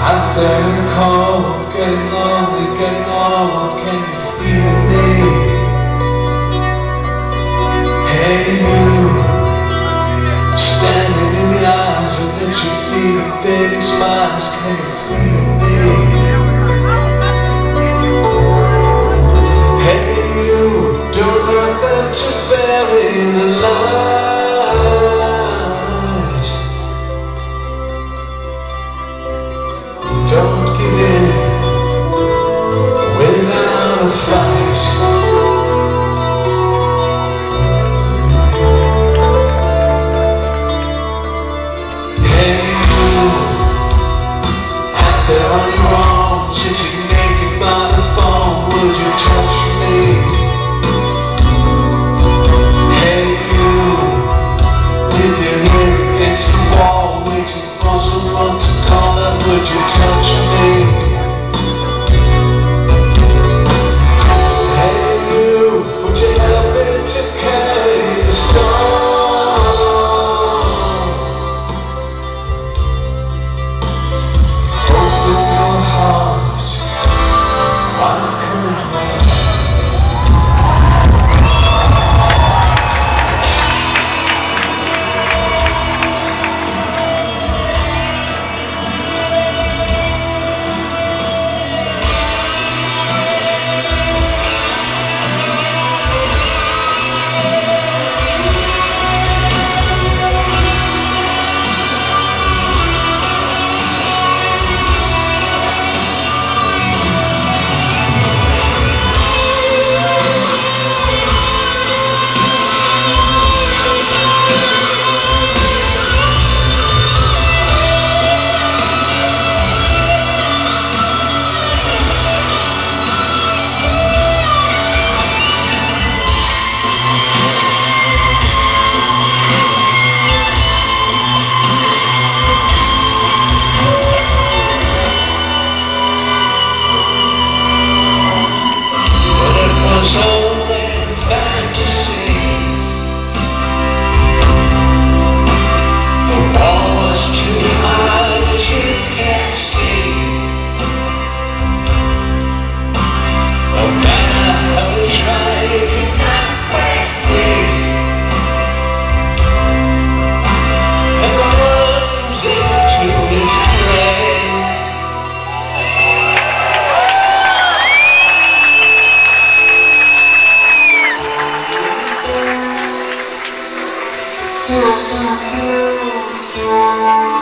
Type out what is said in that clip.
Out there in the cold, getting lonely, getting old, can you feel me? Hey you, standing in the aisles with itchy feet and fading smiles, can you feel me? Hey you, don't let them to bury the light. Don't give in without a fight. Hey you, out there on your own, sitting naked by the phone, would you touch me? Hey you, with your ear against the wall, waiting for someone to call out, would you touch me? Would you help me to carry the storm? Open your heart, I'm coming home. Yeah.